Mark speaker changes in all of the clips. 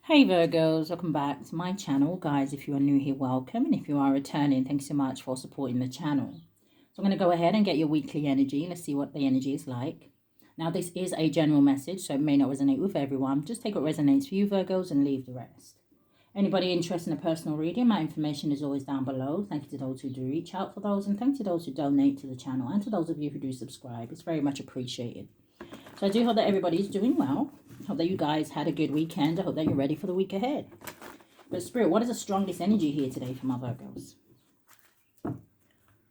Speaker 1: Hey Virgos, welcome back to my channel. Guys, if you are new here, welcome. And if you are returning, thanks so much for supporting the channel. So I'm going to go ahead and get your weekly energy. Let's see what the energy is like. Now, this is a general message, so it may not resonate with everyone. Just take what resonates for you, Virgos, and leave the rest. Anybody interested in a personal reading, my information is always down below. Thank you to those who do reach out for those, and thank you to those who donate to the channel, and to those of you who do subscribe. It's very much appreciated. So I do hope that everybody's doing well. I hope that you guys had a good weekend. I hope that you're ready for the week ahead. But Spirit, what is the strongest energy here today for my Virgos?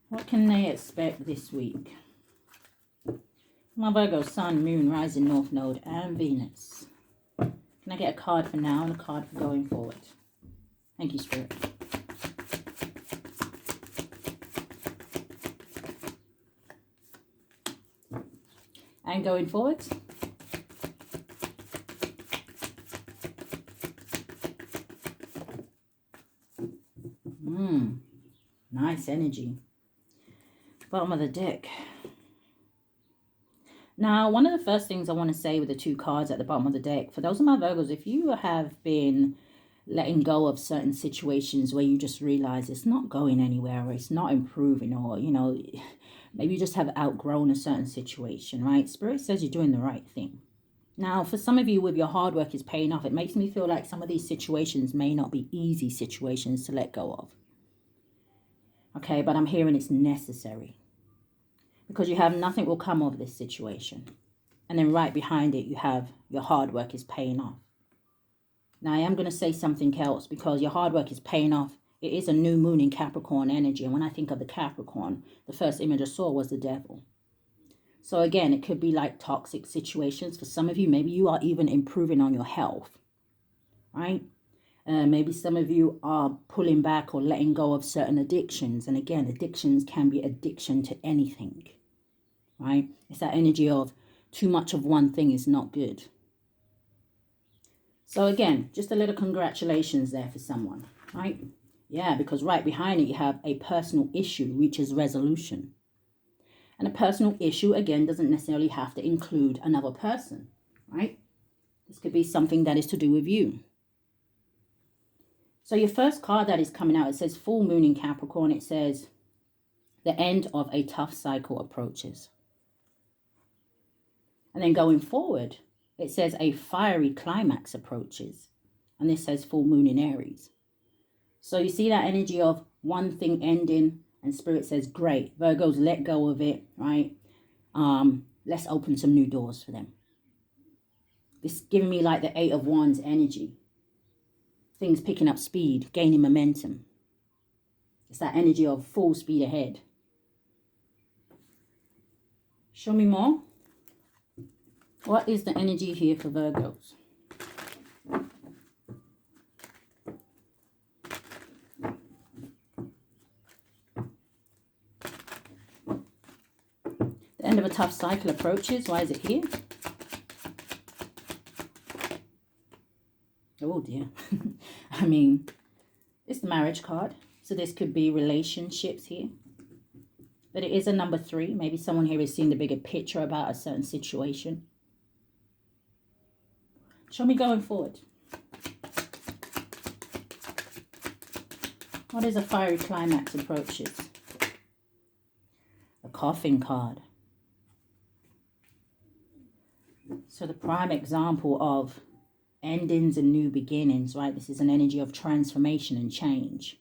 Speaker 1: What can they expect this week? My Virgo, Sun, Moon, Rising, North Node, and Venus. Can I get a card for now and a card for going forward? Thank you, Spirit. And going forward? Nice energy. Bottom of the deck. Now, one of the first things I want to say with the two cards at the bottom of the deck, for those of my Virgos, if you have been letting go of certain situations where you just realize it's not going anywhere or it's not improving, or, you know, maybe you just have outgrown a certain situation, right? Spirit says you're doing the right thing. Now, for some of you, with your hard work is paying off, it makes me feel like some of these situations may not be easy situations to let go of. Okay, but I'm hearing it's necessary. Because you have nothing will come of this situation. And then right behind it, you have your hard work is paying off. Now, I am going to say something else, because your hard work is paying off. It is a new moon in Capricorn energy. And when I think of the Capricorn, the first image I saw was the devil. So again, it could be like toxic situations. For some of you, maybe you are even improving on your health, right? Maybe some of you are pulling back or letting go of certain addictions. And again, addictions can be addiction to anything, right? It's that energy of too much of one thing is not good. So again, just a little congratulations there for someone, right? Yeah, because right behind it, you have a personal issue reaches resolution. And a personal issue, again, doesn't necessarily have to include another person, right? This could be something that is to do with you. So your first card that is coming out, it says full moon in Capricorn. It says the end of a tough cycle approaches. And then going forward, it says a fiery climax approaches. And this says full moon in Aries. So you see that energy of one thing ending, and Spirit says, great, Virgos, let go of it, right? Let's open some new doors for them. This is giving me like the 8 of Wands energy. Things picking up speed, gaining momentum. It's that energy of full speed ahead. Show me more. What is the energy here for Virgos? The end of a tough cycle approaches. Why is it here? Oh dear. I mean, it's the marriage card. So this could be relationships here. But it is a number 3. Maybe someone here is seeing the bigger picture about a certain situation. Show me going forward. What is a fiery climax approaches? A coffin card. So the prime example of endings and new beginnings, right? This is an energy of transformation and change.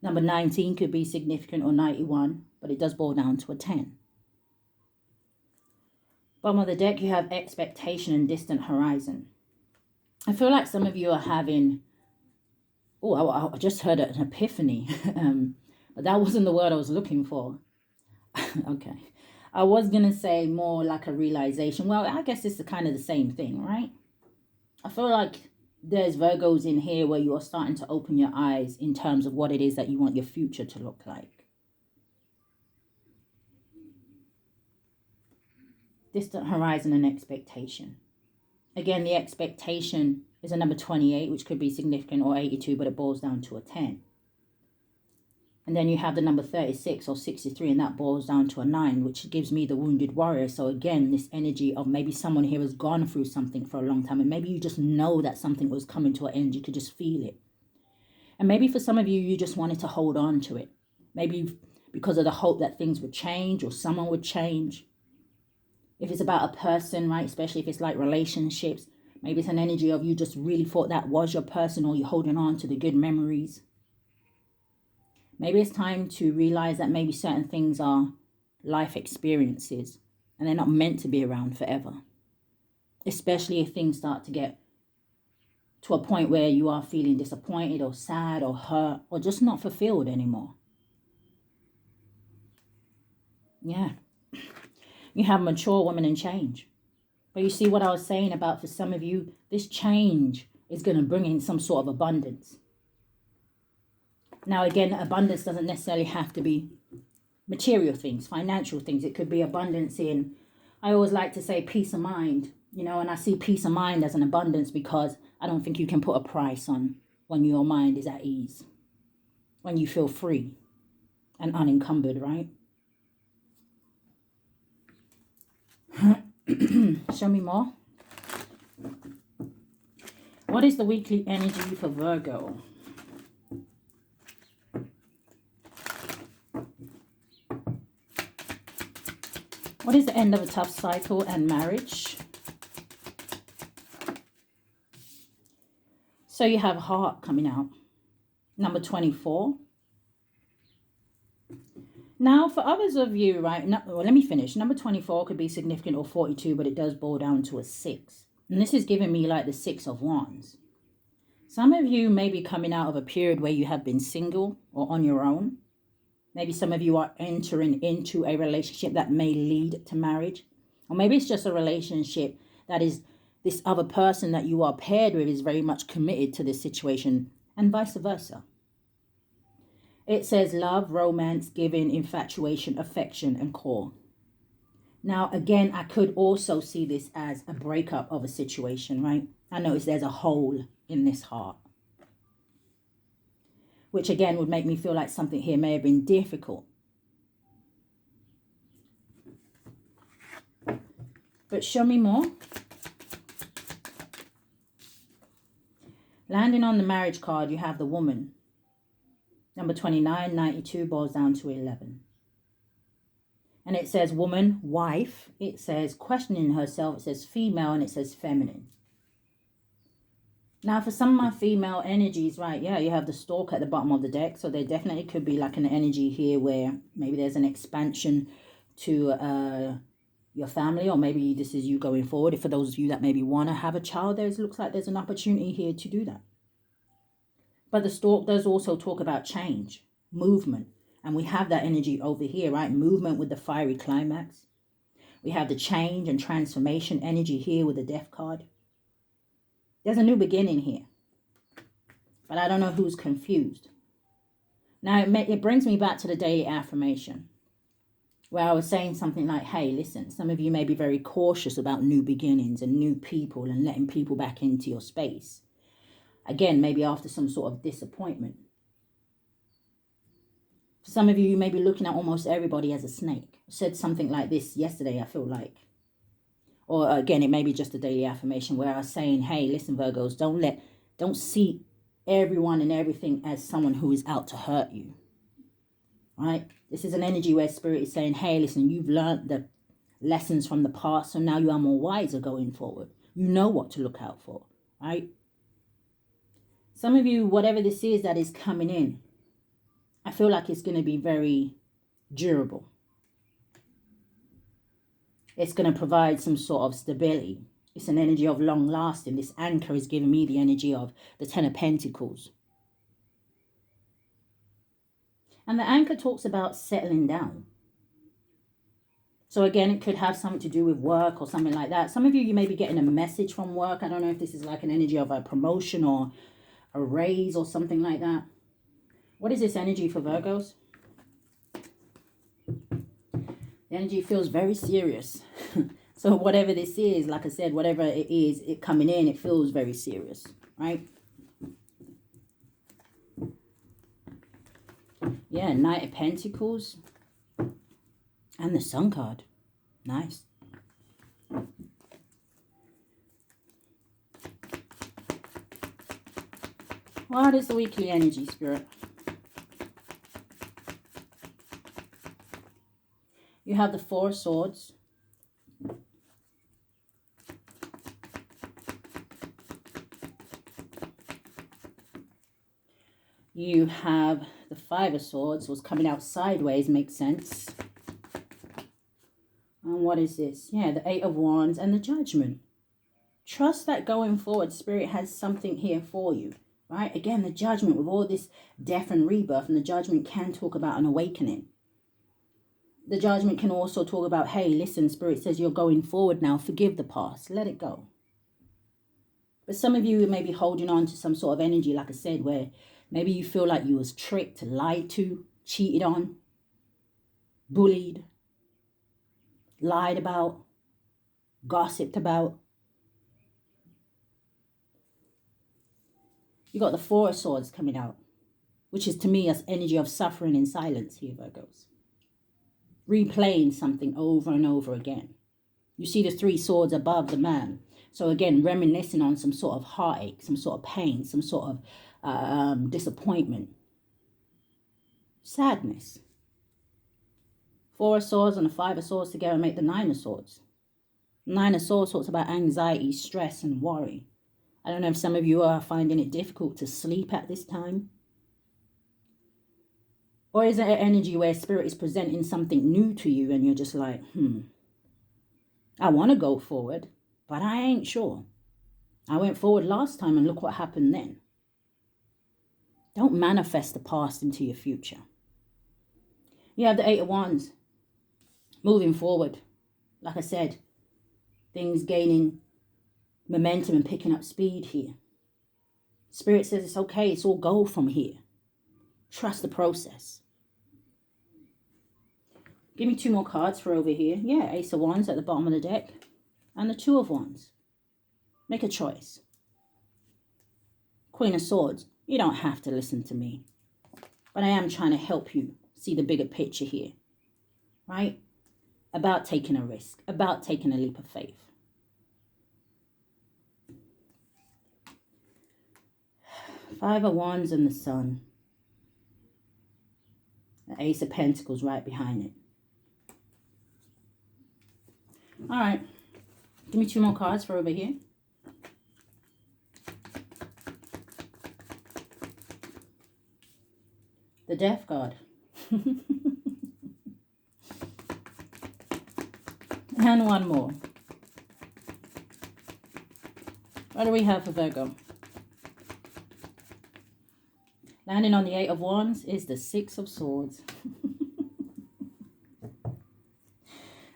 Speaker 1: Number 19 could be significant, or 91, but it does boil down to a 10. Bottom of the deck, you have expectation and distant horizon. I feel like some of you are having, I just heard an epiphany, but that wasn't the word I was looking for. Okay. I was going to say more like a realization. Well, I guess it's kind of the same thing, right? I feel like there's Virgos in here where you are starting to open your eyes in terms of what it is that you want your future to look like. Distant horizon and expectation. Again, the expectation is a number 28, which could be significant, or 82, but it boils down to a 10. And then you have the number 36 or 63, and that boils down to a 9, which gives me the wounded warrior. So again, this energy of maybe someone here has gone through something for a long time, and maybe you just know that something was coming to an end. You could just feel it. And maybe for some of you, you just wanted to hold on to it. Maybe because of the hope that things would change or someone would change. If it's about a person, right, especially if it's like relationships, maybe it's an energy of you just really thought that was your person, or you're holding on to the good memories. Maybe it's time to realize that maybe certain things are life experiences and they're not meant to be around forever. Especially if things start to get to a point where you are feeling disappointed or sad or hurt or just not fulfilled anymore. Yeah. You have mature women and change. But you see what I was saying about, for some of you, this change is going to bring in some sort of abundance. Now, again, abundance doesn't necessarily have to be material things, financial things. It could be abundance in, I always like to say, peace of mind. You know, and I see peace of mind as an abundance because I don't think you can put a price on when your mind is at ease, when you feel free and unencumbered, right? Show me more. What is the weekly energy for Virgo? What is the end of a tough cycle and marriage? So you have heart coming out. Number 24. Now, for others of you, right, well, let me finish. Number 24 could be significant, or 42, but it does boil down to a 6. And this is giving me like the 6 of Wands. Some of you may be coming out of a period where you have been single or on your own. Maybe some of you are entering into a relationship that may lead to marriage. Or maybe it's just a relationship that is, this other person that you are paired with is very much committed to this situation, and vice versa. It says love, romance, giving, infatuation, affection, and core. Now, again, I could also see this as a breakup of a situation, right? I notice there's a hole in this heart, which again would make me feel like something here may have been difficult. But show me more. Landing on the marriage card, you have the woman. Number 29, 92 boils down to 11. And it says woman, wife. It says questioning herself. It says female, and it says feminine. Now, for some of my female energies, right, yeah, you have the stork at the bottom of the deck. So there definitely could be like an energy here where maybe there's an expansion to your family, or maybe this is you going forward. For those of you that maybe want to have a child, looks like there's an opportunity here to do that. But the stork does also talk about change, movement. And we have that energy over here, right? Movement with the fiery climax. We have the change and transformation energy here with the death card. There's a new beginning here. But I don't know who's confused. Now, it brings me back to the daily affirmation, where I was saying something like, hey, listen, some of you may be very cautious about new beginnings and new people and letting people back into your space. Again, maybe after some sort of disappointment. For some of you, you may be looking at almost everybody as a snake. I said something like this yesterday, I feel like. Or again, it may be just a daily affirmation where I was saying, hey, listen, Virgos, don't see everyone and everything as someone who is out to hurt you. Right? This is an energy where Spirit is saying, hey, listen, you've learned the lessons from the past, so now you are more wiser going forward. You know what to look out for, right? Some of you, whatever this is that is coming in, I feel like it's going to be very durable. It's going to provide some sort of stability. It's an energy of long lasting. This anchor is giving me the energy of the Ten of Pentacles. And the anchor talks about settling down. So again, it could have something to do with work or something like that. Some of you, you may be getting a message from work. I don't know if this is like an energy of a promotion or a raise or something like that. What is this energy for Virgos? The energy feels very serious. So whatever this is, like I said, whatever it is, it coming in, it feels very serious, right? Yeah, Knight of Pentacles. And the Sun card. Nice. What is the weekly energy, Spirit? You have the Four of Swords. You have the Five of Swords. Was coming out sideways, makes sense. And what is this? Yeah, the Eight of Wands and the Judgment. Trust that going forward, Spirit has something here for you, right? Again, the Judgment with all this death and rebirth, and the Judgment can talk about an awakening. The Judgment can also talk about, hey, listen, Spirit says you're going forward now. Forgive the past. Let it go. But some of you may be holding on to some sort of energy, like I said, where maybe you feel like you was tricked, lied to, cheated on, bullied, lied about, gossiped about. You got the Four of Swords coming out, which is to me as energy of suffering in silence here, Virgos. Replaying something over and over again. You see the Three Swords above the man. So again, reminiscing on some sort of heartache, some sort of pain, some sort of disappointment, sadness. Four of Swords and the Five of Swords together make the Nine of Swords. Nine of Swords talks about anxiety, stress, and worry. I don't know if some of you are finding it difficult to sleep at this time. Or is it an energy where Spirit is presenting something new to you and you're just like, I want to go forward, but I ain't sure. I went forward last time and look what happened then. Don't manifest the past into your future. You have the Eight of Wands. Moving forward. Like I said, things gaining momentum and picking up speed here. Spirit says it's okay. It's all go from here. Trust the process. Give me two more cards for over here. Yeah, Ace of Wands at the bottom of the deck. And the Two of Wands. Make a choice. Queen of Swords. You don't have to listen to me. But I am trying to help you see the bigger picture here. Right? About taking a risk. About taking a leap of faith. Five of Wands and the Sun. The Ace of Pentacles right behind it. All right. Give me two more cards for over here. The Death card. And one more. What do we have for Virgo? Landing on the Eight of Wands is the Six of Swords.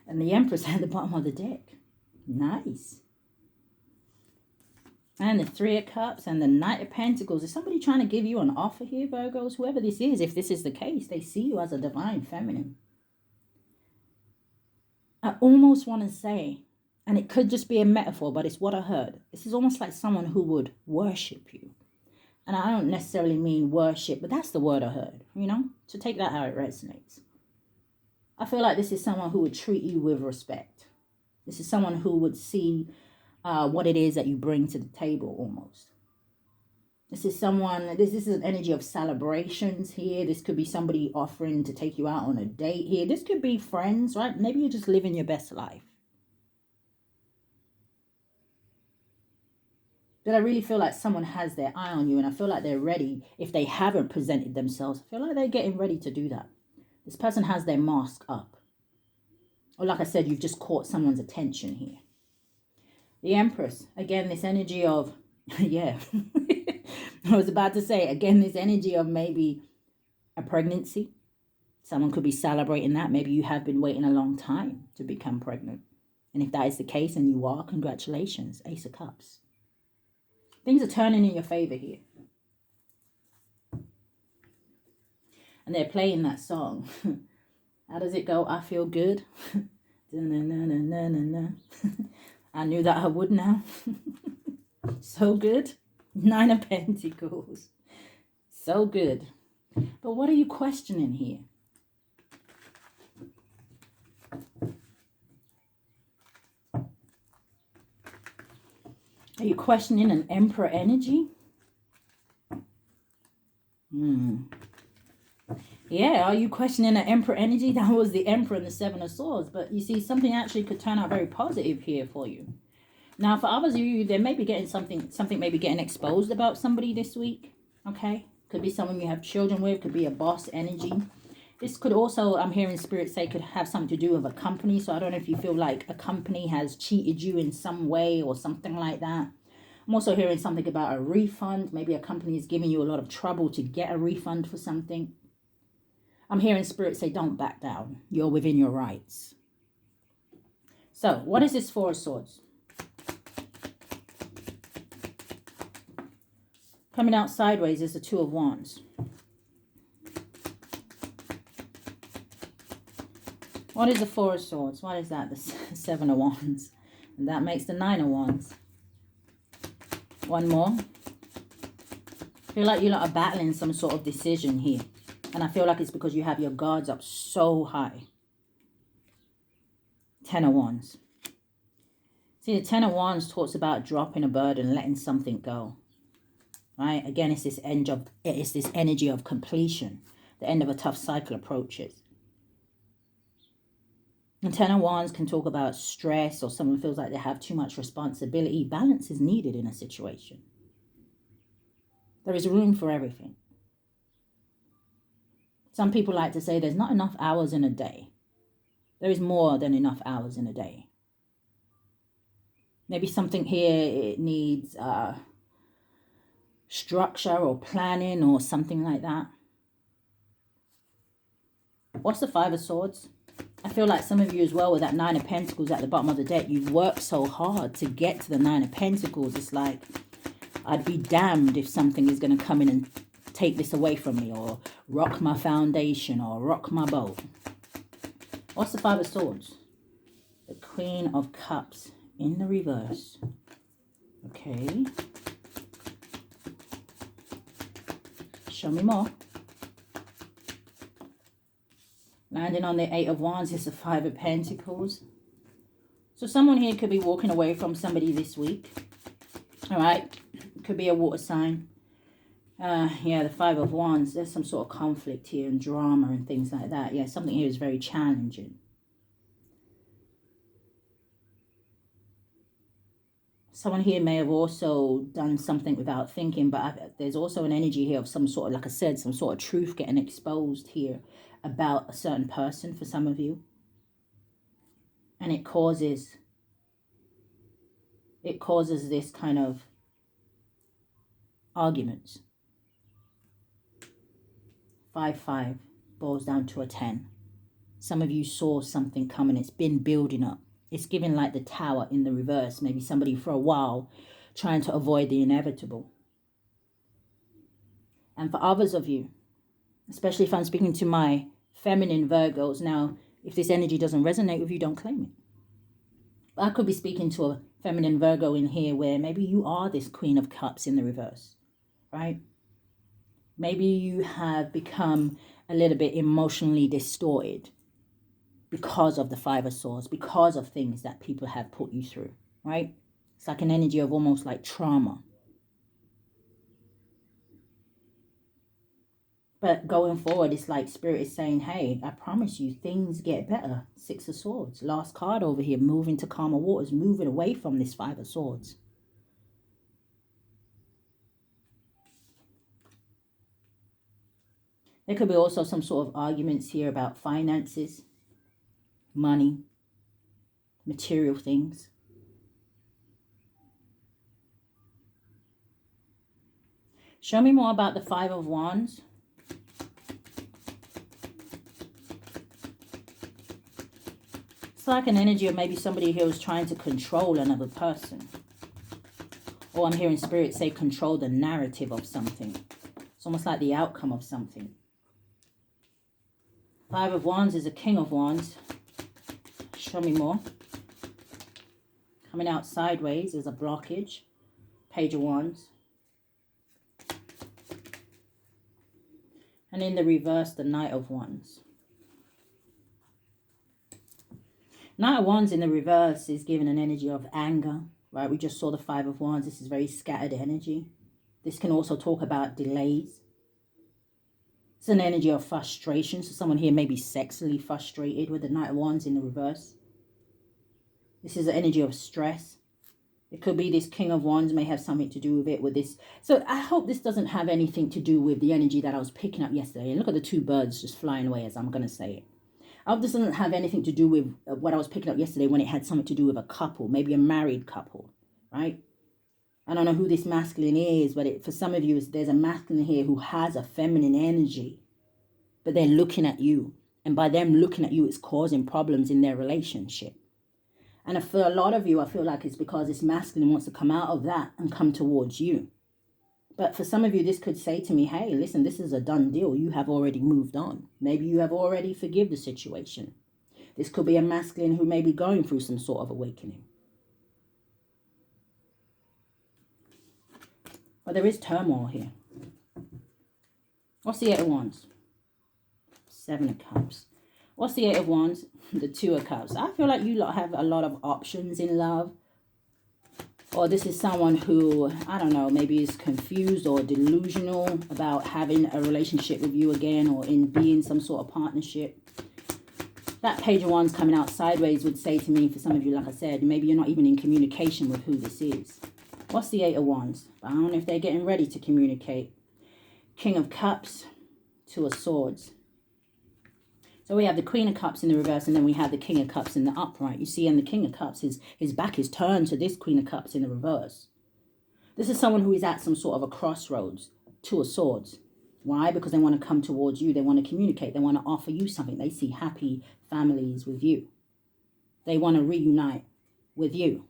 Speaker 1: And the Empress at the bottom of the deck. Nice. And the Three of Cups and the Knight of Pentacles. Is somebody trying to give you an offer here, Virgos? Whoever this is, if this is the case, they see you as a divine feminine. I almost want to say, and it could just be a metaphor, but it's what I heard. This is almost like someone who would worship you. And I don't necessarily mean worship, but that's the word I heard, you know? So take that how it resonates. I feel like this is someone who would treat you with respect. This is someone who would see what it is that you bring to the table almost. This is an energy of celebrations here. This could be somebody offering to take you out on a date here. This could be friends, right? Maybe you're just living your best life. But I really feel like someone has their eye on you, and I feel like they're ready. If they haven't presented themselves, I feel like they're getting ready to do that. This person has their mask up. Or like I said, you've just caught someone's attention here. The Empress. Again, this energy of, yeah. I was about to say, again, this energy of maybe a pregnancy. Someone could be celebrating that. Maybe you have been waiting a long time to become pregnant. And if that is the case, and you are, congratulations. Ace of Cups. Things are turning in your favor here. And they're playing that song. How does it go? I feel good. I knew that I would now. So good. Nine of Pentacles. So good. But what are you questioning here? Are you questioning an Emperor energy? Yeah, are you questioning an Emperor energy? That was the Emperor and the Seven of Swords. But you see, something actually could turn out very positive here for you. Now, for others of you, they may be getting something may be getting exposed about somebody this week. Okay? Could be someone you have children with. Could be a boss energy. This could also, I'm hearing Spirit say, could have something to do with a company. So I don't know if you feel like a company has cheated you in some way or something like that. I'm also hearing something about a refund. Maybe a company is giving you a lot of trouble to get a refund for something. I'm hearing Spirit say, don't back down. You're within your rights. So, what is this Four of Swords? Coming out sideways is the Two of Wands. What is the Four of Swords? What is that? The Seven of Wands. And that makes the Nine of Wands. One more. I feel like you lot are battling some sort of decision here. And I feel like it's because you have your guards up so high. Ten of Wands. See, the Ten of Wands talks about dropping a burden, letting something go. Right? Again, it's this energy of completion. The end of a tough cycle approaches. And Ten of Wands can talk about stress, or someone feels like they have too much responsibility. Balance is needed in a situation. There is room for everything. Some people like to say there's not enough hours in a day. There is more than enough hours in a day. Maybe something here, it needs structure or planning or something like that. What's the Five of Swords? I feel like some of you as well with that Nine of Pentacles at the bottom of the deck, you've worked so hard to get to the Nine of Pentacles. It's like, I'd be damned if something is going to come in and take this away from me, or rock my foundation, or rock my boat. What's the Five of Swords? The Queen of Cups in the reverse. Okay. Show me more. Landing on the Eight of Wands is the Five of Pentacles. So someone here could be walking away from somebody this week. All right. Could be a water sign. Yeah, the Five of Wands. There's some sort of conflict here and drama and things like that. Yeah, something here is very challenging. Someone here may have also done something without thinking, but there's also an energy here of some sort of, like I said, some sort of truth getting exposed here about a certain person for some of you. And it causes this kind of arguments. 5-5 boils down to a 10. Some of you saw something coming. It's been building up. It's giving like the Tower in the reverse. Maybe somebody for a while trying to avoid the inevitable. And for others of you, especially if I'm speaking to my feminine Virgos, now, if this energy doesn't resonate with you, don't claim it. But I could be speaking to a feminine Virgo in here where maybe you are this Queen of Cups in the reverse, right? Maybe you have become a little bit emotionally distorted because of the Five of Swords, because of things that people have put you through, right? It's like an energy of almost like trauma. But going forward, it's like Spirit is saying, hey, I promise you, things get better. Six of Swords. Last card over here, moving to calmer waters, moving away from this Five of Swords. There could be also some sort of arguments here about finances, money, material things. Show me more about the Five of Wands. It's like an energy of maybe somebody here was trying to control another person. Or I'm hearing Spirit say control the narrative of something. It's almost like the outcome of something. Five of Wands is a King of Wands. Show me more. Coming out sideways is a blockage. Page of Wands. And in the reverse, the Knight of Wands. Knight of Wands in the reverse is given an energy of anger, right? We just saw the Five of Wands. This is very scattered energy. This can also talk about delays. It's an energy of frustration. So someone here may be sexually frustrated with the Knight of Wands in the reverse. This is an energy of stress. It could be this King of Wands may have something to do with it, with this. So I hope this doesn't have anything to do with the energy that I was picking up yesterday. And look at the two birds just flying away as I'm going to say it. I hope this doesn't have anything to do with what I was picking up yesterday when it had something to do with a couple, maybe a married couple, right? I don't know who this masculine is, but for some of you, there's a masculine here who has a feminine energy, but they're looking at you. And by them looking at you, it's causing problems in their relationship. And for a lot of you, I feel like it's because this masculine wants to come out of that and come towards you. But for some of you, this could say to me, hey, listen, this is a done deal. You have already moved on. Maybe you have already forgive the situation. This could be a masculine who may be going through some sort of awakening. But there is turmoil here. What's the Eight of Wands? Seven of Cups. What's the Eight of Wands? The Two of Cups. I feel like you lot have a lot of options in love. Or this is someone who, I don't know, maybe is confused or delusional about having a relationship with you again or in being some sort of partnership. That Page of Wands coming out sideways would say to me, for some of you, like I said, maybe you're not even in communication with who this is. What's the Eight of Wands? I don't know if they're getting ready to communicate. King of Cups, Two of Swords. So we have the Queen of Cups in the reverse, and then we have the King of Cups in the upright. You see, and the King of Cups, his back is turned to this Queen of Cups in the reverse. This is someone who is at some sort of a crossroads. Two of Swords. Why? Because they want to come towards you. They want to communicate. They want to offer you something. They see happy families with you. They want to reunite with you.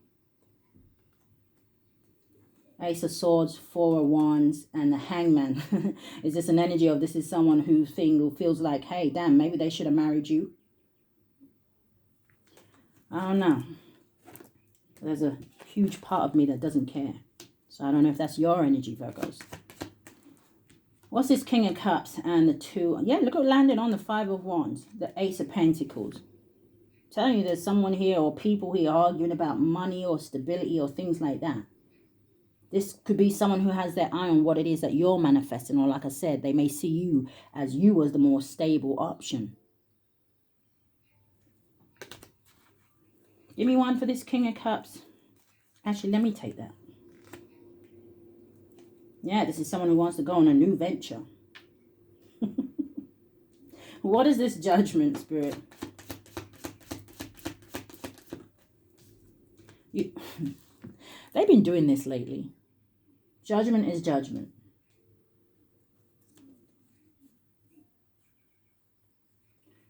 Speaker 1: Ace of Swords, Four of Wands, and the Hangman. Is this an energy of this is someone who feels like, hey, damn, maybe they should have married you? I don't know. There's a huge part of me that doesn't care. So I don't know if that's your energy, Virgos. What's this King of Cups and the Two? Yeah, look what landed on the Five of Wands, the Ace of Pentacles. I'm telling you, there's someone here or people here arguing about money or stability or things like that. This could be someone who has their eye on what it is that you're manifesting. Or like I said, they may see you as the more stable option. Give me one for this King of Cups. Actually, let me take that. Yeah, this is someone who wants to go on a new venture. What is this Judgment, Spirit? They've been doing this lately. Judgment is judgment.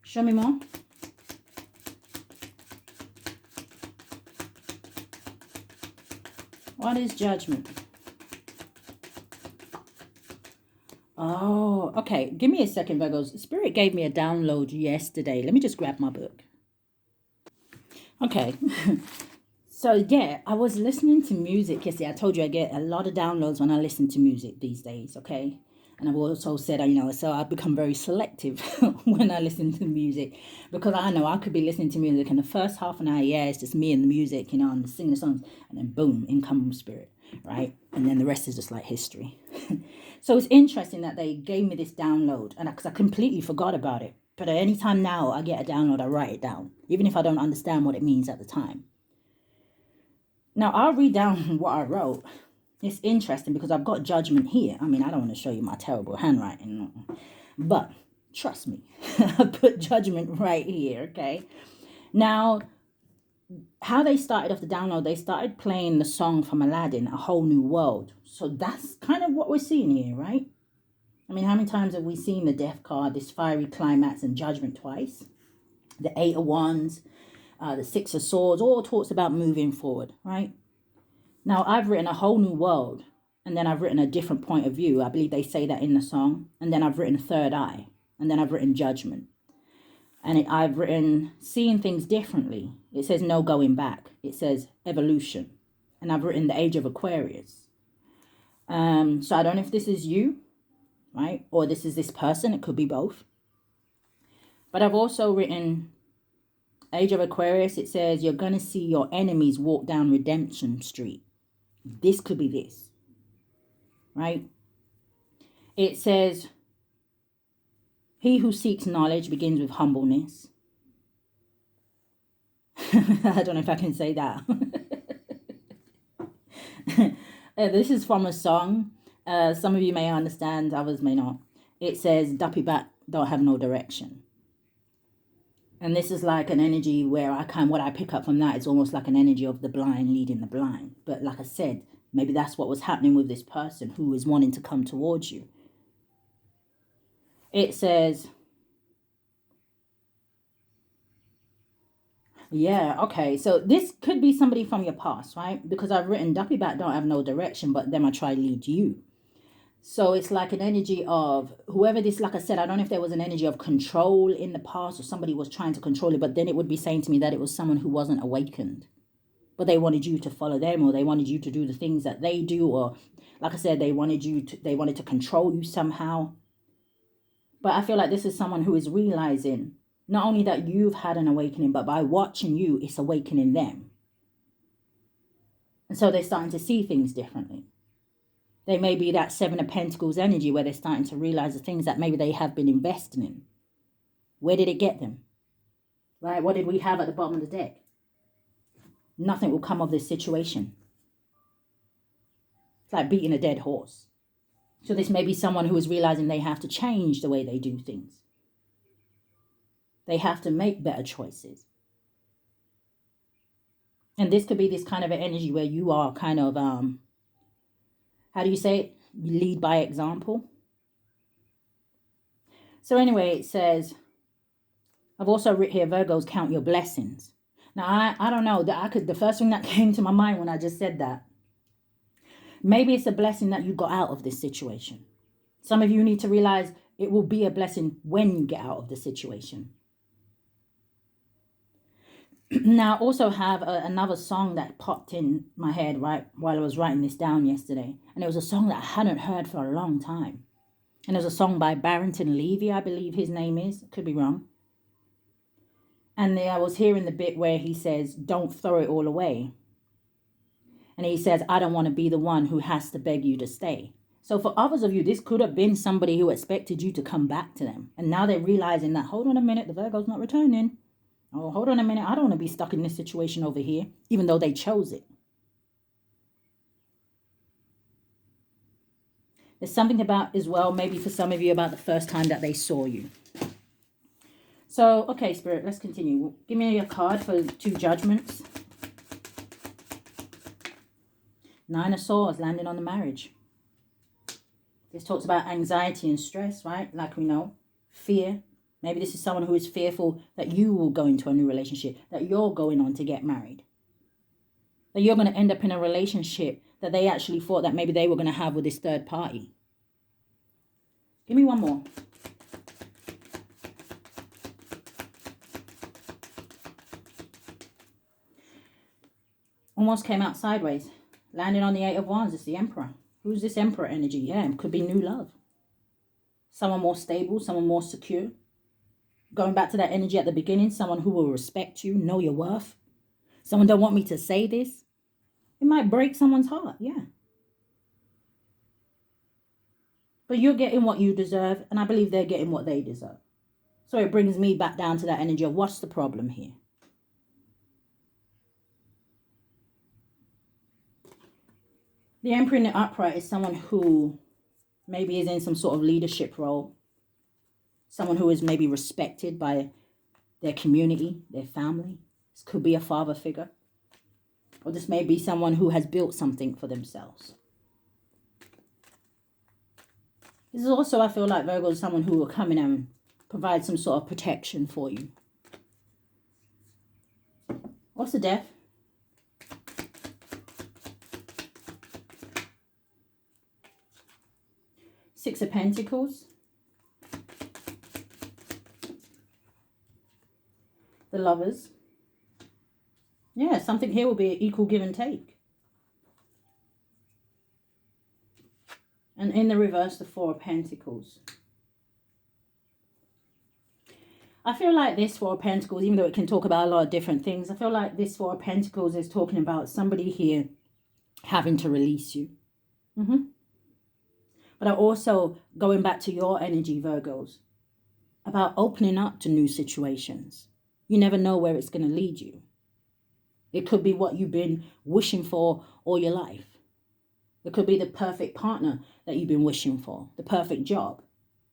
Speaker 1: Show me more. What is judgment? Oh, okay. Give me a second, Virgos. Spirit gave me a download yesterday. Let me just grab my book. Okay. So, yeah, I was listening to music yesterday. I told you I get a lot of downloads when I listen to music these days, okay? And I've also said, so I've become very selective when I listen to music. Because I know I could be listening to music and the first half an hour, yeah, it's just me and the music, and singing the songs. And then boom, in comes Spirit, right? And then the rest is just like history. So it's interesting that they gave me this download. And because I completely forgot about it. But at any time now I get a download, I write it down. Even if I don't understand what it means at the time. Now, I'll read down what I wrote. It's interesting because I've got judgment here. I mean, I don't want to show you my terrible handwriting. But trust me, I put judgment right here, okay? Now, how they started off the download, they started playing the song from Aladdin, A Whole New World. So that's kind of what we're seeing here, right? I mean, how many times have we seen the Death card, this fiery climax and judgment twice? The Eight of Wands. The Six of Swords, all talks about moving forward, right? Now, I've written a whole new world, and then I've written a different point of view. I believe they say that in the song. And then I've written third eye, and then I've written judgment. And I've written seeing things differently. It says no going back. It says evolution. And I've written the age of Aquarius. So I don't know if this is you. right? Or this is this person. It could be both. But I've also written Age of Aquarius. It says you're going to see your enemies walk down redemption street. This could be this, right? It says he who seeks knowledge begins with humbleness. I don't know if I can say that. This is from a song. Some of you may understand, others may not. It says, Duppy Bat don't have no direction. And this is like an energy where what I pick up from that is almost like an energy of the blind leading the blind. But like I said, maybe that's what was happening with this person who is wanting to come towards you. It says, yeah, okay. So this could be somebody from your past, right? Because I've written Duppy Bat don't have no direction, but then I try lead you. So it's like an energy of whoever this, like I said, I don't know if there was an energy of control in the past or somebody was trying to control it, but then it would be saying to me that it was someone who wasn't awakened. But they wanted you to follow them, or they wanted you to do the things that they do, or like I said, they wanted to control you somehow. But I feel like this is someone who is realizing not only that you've had an awakening, but by watching you, it's awakening them. And so they're starting to see things differently. They may be that Seven of Pentacles energy where they're starting to realize the things that maybe they have been investing in. Where did it get them? Right? What did we have at the bottom of the deck? Nothing will come of this situation. It's like beating a dead horse. So this may be someone who is realizing they have to change the way they do things. They have to make better choices. And this could be this kind of an energy where you are kind of, how do you say it? You lead by example. So anyway, it says, I've also written here, Virgos, count your blessings. Now, I don't know, the first thing that came to my mind when I just said that, maybe it's a blessing that you got out of this situation. Some of you need to realize it will be a blessing when you get out of the situation. Now, I also have another song that popped in my head right while I was writing this down yesterday. And it was a song that I hadn't heard for a long time. And it was a song by Barrington Levy, I believe his name is. Could be wrong. And I was hearing the bit where he says, don't throw it all away. And he says, I don't want to be the one who has to beg you to stay. So for others of you, this could have been somebody who expected you to come back to them. And now they're realizing that, hold on a minute, the Virgo's not returning. Oh, hold on a minute, I don't want to be stuck in this situation over here, even though they chose it. There's something about, as well, maybe for some of you, about the first time that they saw you. So, okay, Spirit, let's continue. Give me a card for 2 judgments. 9 of Swords, landing on the marriage. This talks about anxiety and stress, right? Like we know. Fear. Maybe this is someone who is fearful that you will go into a new relationship, that you're going on to get married. That you're going to end up in a relationship that they actually thought that maybe they were going to have with this third party. Give me one more. Almost came out sideways. Landing on the 8 of Wands, it's the Emperor. Who's this Emperor energy? Yeah, it could be new love. Someone more stable, someone more secure. Going back to that energy at the beginning, someone who will respect you, know your worth. Someone don't want me to say this. It might break someone's heart, yeah. But you're getting what you deserve, and I believe they're getting what they deserve. So it brings me back down to that energy of what's the problem here? The Emperor in the upright is someone who maybe is in some sort of leadership role. Someone who is maybe respected by their community, their family. This could be a father figure. Or this may be someone who has built something for themselves. This is also, I feel like, Virgo is someone who will come in and provide some sort of protection for you. What's the Death? Six of Pentacles. The Lovers. Yeah, something here will be an equal give and take. And in the reverse, the Four of Pentacles. I feel like this Four of Pentacles, even though it can talk about a lot of different things, I feel like this Four of Pentacles is talking about somebody here having to release you. But I'm also going back to your energy, Virgos, about opening up to new situations. You never know where it's going to lead you. It could be what you've been wishing for all your life. It could be the perfect partner that you've been wishing for, the perfect job.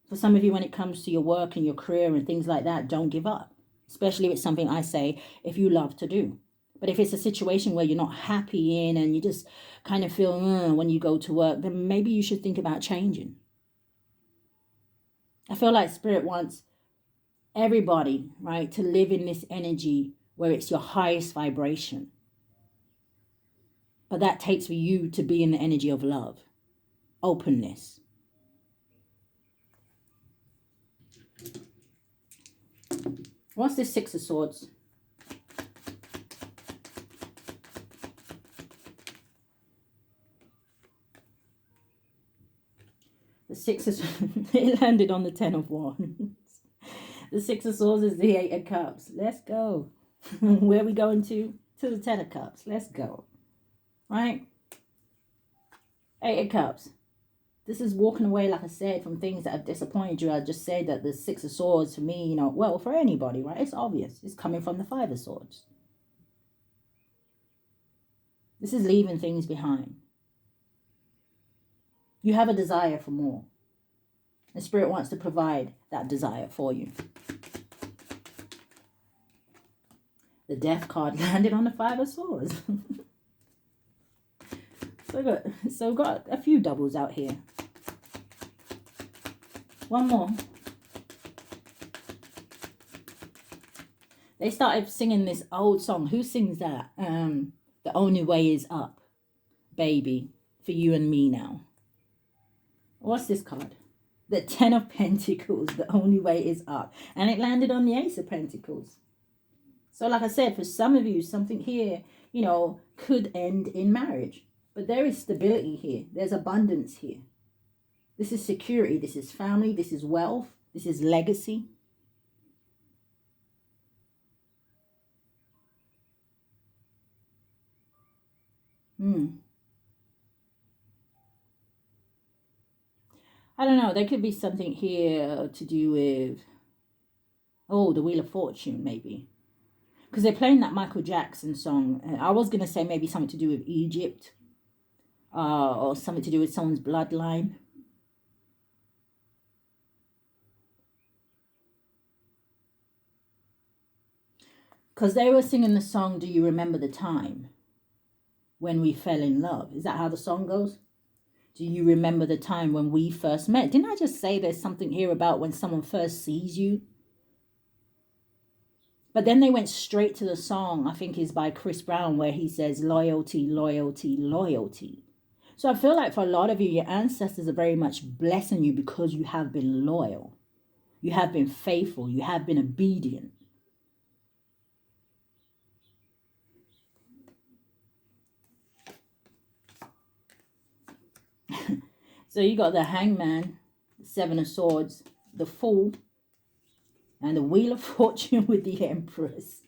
Speaker 1: For some of you, when it comes to your work and your career and things like that, don't give up. Especially if it's something I say, if you love to do. But if it's a situation where you're not happy in and you just kind of feel when you go to work, then maybe you should think about changing. I feel like Spirit wants everybody, right, to live in this energy where it's your highest vibration. But that takes for you to be in the energy of love, openness. What's this Six of Swords? The Six of it landed on the Ten of Wands. The Six of Swords is the Eight of Cups. Let's go. Where are we going to? To the Ten of Cups. Let's go. Right? Eight of Cups. This is walking away, like I said, from things that have disappointed you. I just said that the Six of Swords, for me, you know, well, for anybody, right? It's obvious. It's coming from the Five of Swords. This is leaving things behind. You have a desire for more. The Spirit wants to provide that desire for you. The Death card landed on the Five of Swords. So we've got a few doubles out here. One more. They started singing this old song. Who sings that? The Only Way Is Up, baby, for you and me now. What's this card? The Ten of Pentacles, the only way is up. And it landed on the Ace of Pentacles. So like I said, for some of you, something here, you know, could end in marriage. But there is stability here. There's abundance here. This is security. This is family. This is wealth. This is legacy. I don't know. There could be something here to do with, oh, the Wheel of Fortune, maybe. Because they're playing that Michael Jackson song. I was going to say maybe something to do with Egypt. Or something to do with someone's bloodline. Because they were singing the song, Do You Remember the Time When We Fell in Love? Is that how the song goes? Do you remember the time when we first met? Didn't I just say there's something here about when someone first sees you? But then they went straight to the song, I think is by Chris Brown, where he says loyalty, loyalty, loyalty. So I feel like for a lot of you, your ancestors are very much blessing you because you have been loyal. You have been faithful. You have been obedient. So you got the Hangman, the Seven of Swords, the Fool, and the Wheel of Fortune with the Empress.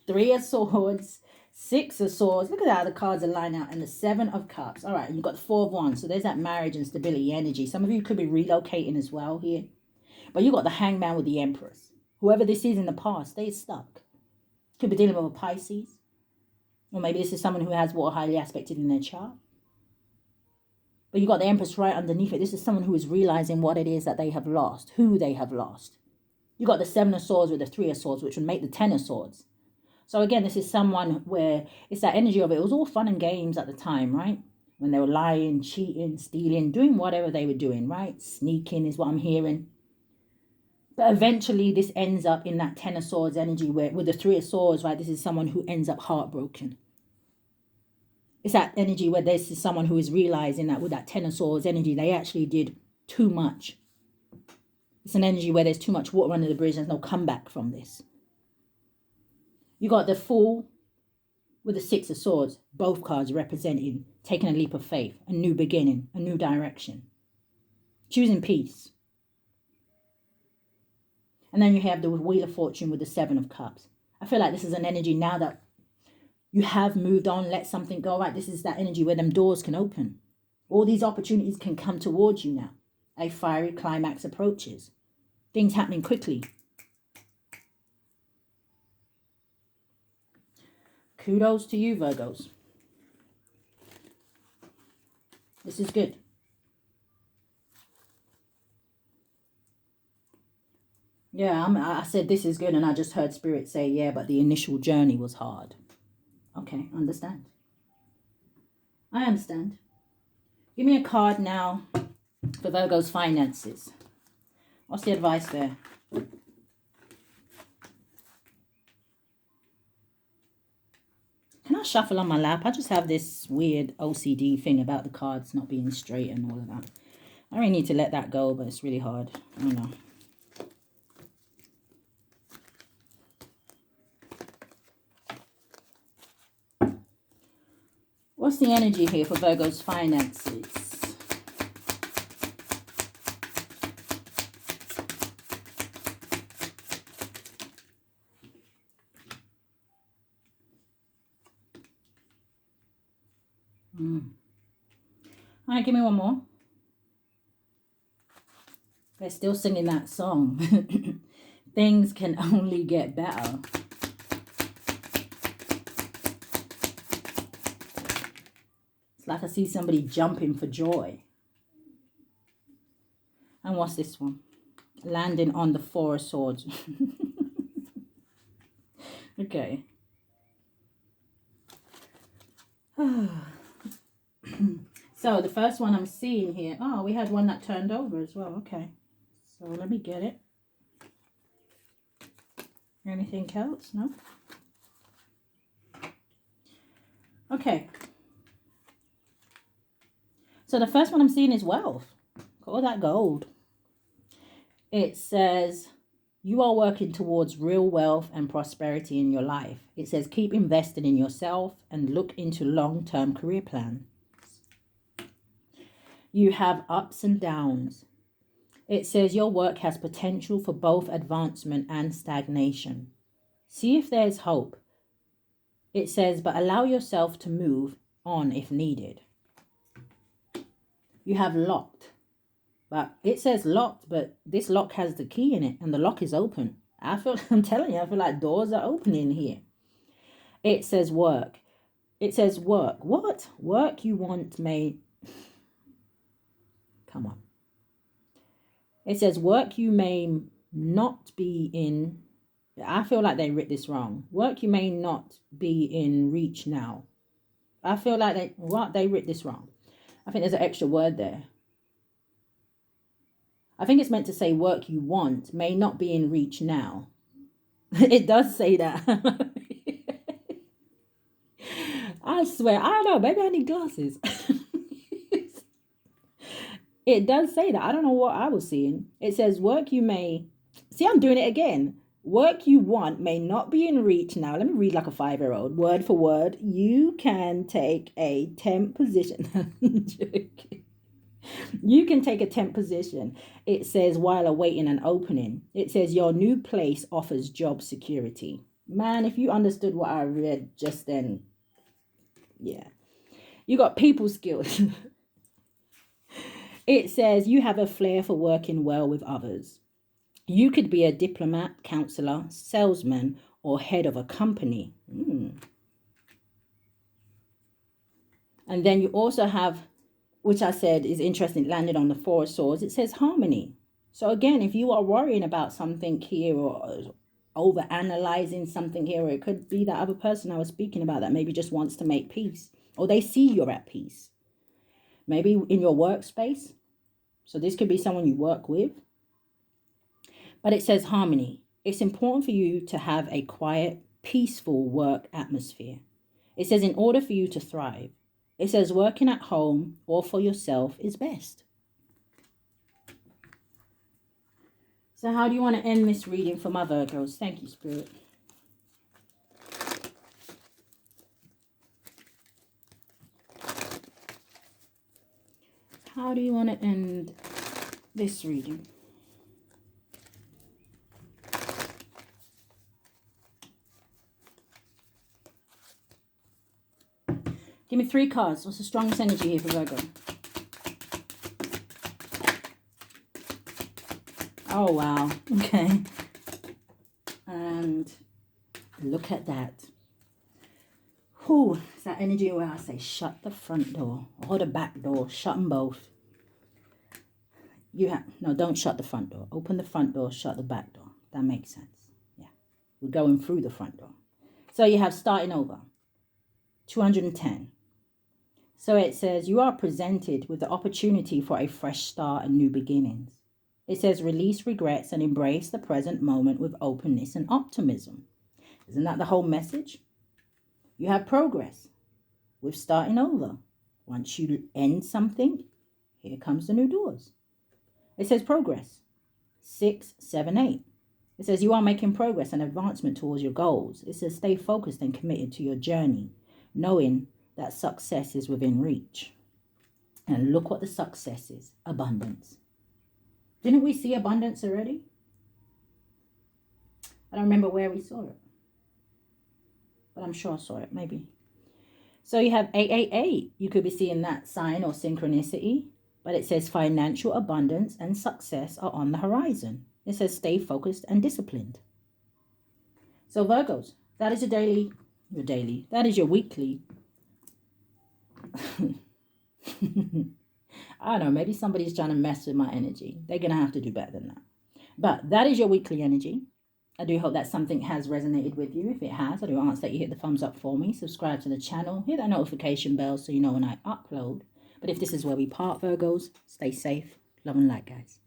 Speaker 1: Three of Swords, Six of Swords. Look at how the cards are lined out. And the Seven of Cups. All right, and you've got the Four of Wands. So there's that marriage and stability energy. Some of you could be relocating as well here. But you got the Hangman with the Empress. Whoever this is in the past, they're stuck. Could be dealing with a Pisces. Or maybe this is someone who has water highly aspected in their chart. But you got the Empress right underneath it. This is someone who is realizing what it is that they have lost, who they have lost. You got the Seven of Swords with the Three of Swords, which would make the Ten of Swords. So again, this is someone where it's that energy of it. It was all fun and games at the time, right? When they were lying, cheating, stealing, doing whatever they were doing, right? Sneaking is what I'm hearing. But eventually this ends up in that Ten of Swords energy where with the Three of Swords, right? This is someone who ends up heartbroken. It's that energy where this is someone who is realizing that with that Ten of Swords energy, they actually did too much. It's an energy where there's too much water under the bridge. There's no comeback from this. You got the Fool with the Six of Swords. Both cards representing taking a leap of faith, a new beginning, a new direction. Choosing peace. And then you have the Wheel of Fortune with the Seven of Cups. I feel like this is an energy now that you have moved on, let something go. Right, this is that energy where them doors can open. All these opportunities can come towards you now. A fiery climax approaches. Things happening quickly. Kudos to you, Virgos. This is good. Yeah, I said this is good, and I just heard Spirit say, yeah, but the initial journey was hard. Okay, understand. I understand. Give me a card now for Virgo's finances. What's the advice there? Can I shuffle on my lap? I just have this weird OCD thing about the cards not being straight and all of that. I really need to let that go, but it's really hard. I don't know. What's the energy here for Virgo's finances? All right, give me one more. They're still singing that song. Things can only get better. It's like I see somebody jumping for joy. And what's this one? Landing on the Four of Swords. Okay. So the first one I'm seeing here. Oh, we had one that turned over as well. Okay. So let me get it. Anything else? No? Okay. So the first one I'm seeing is wealth. Got all that gold. It says you are working towards real wealth and prosperity in your life. It says keep investing in yourself and look into long-term career plans. You have ups and downs. It says your work has potential for both advancement and stagnation. See if there's hope. It says, but allow yourself to move on if needed. You have locked. But it says locked, but this lock has the key in it and the lock is open. I'm telling you, I feel like doors are opening here. It says work. It says work. What? Work you want may... Come on. It says work you may not be in... I feel like they writ this wrong. Work you may not be in reach now. I feel like they writ this wrong. I think there's an extra word there. I think it's meant to say work you want may not be in reach now. It does say that. I swear, I don't know. Maybe I need glasses. It does say that. I don't know what I was seeing. It says work you may... See, I'm doing it again. Work you want may not be in reach now. Let me read like a 5-year-old. Word for word. You can take a temp position. I'm joking. You can take a temp position. It says while awaiting an opening. It says your new place offers job security. Man, if you understood what I read just then, yeah. You got people skills. It says you have a flair for working well with others. You could be a diplomat, counselor, salesman, or head of a company. And then you also have, which I said is interesting, landed on the Four of Swords. It says harmony. So again, if you are worrying about something here or over analyzing something here, or it could be that other person I was speaking about that maybe just wants to make peace, or they see you're at peace. Maybe in your workspace. So this could be someone you work with. But it says harmony. It's important for you to have a quiet, peaceful work atmosphere. It says in order for you to thrive. It says working at home or for yourself is best. So how do you want to end this reading for my Virgos? Thank you, Spirit. How do you want to end this reading. Give me 3 cards. What's the strongest energy here for Virgo? Oh, wow. Okay. And look at that. Whew, it's that energy where I say shut the front door or the back door. Shut them both. No, don't shut the front door. Open the front door, shut the back door. That makes sense. Yeah. We're going through the front door. So you have starting over. 210. So it says you are presented with the opportunity for a fresh start and new beginnings. It says release regrets and embrace the present moment with openness and optimism. Isn't that the whole message? You have progress with starting over. Once you end something, here comes the new doors. It says progress. 6, 7, 8. It says you are making progress and advancement towards your goals. It says stay focused and committed to your journey, knowing that success is within reach. And look what the success is. Abundance. Didn't we see abundance already? I don't remember where we saw it. But I'm sure I saw it, maybe. So you have 888. You could be seeing that sign or synchronicity. But it says financial abundance and success are on the horizon. It says stay focused and disciplined. So Virgos, that is that is your weekly. I don't know, maybe somebody's trying to mess with my energy. They're going to have to do better than that. But that is your weekly energy. I do hope that something has resonated with you. If it has, I do ask that you hit the thumbs up for me. Subscribe to the channel. Hit that notification bell so you know when I upload. But if this is where we part, Virgos, stay safe. Love and light, guys.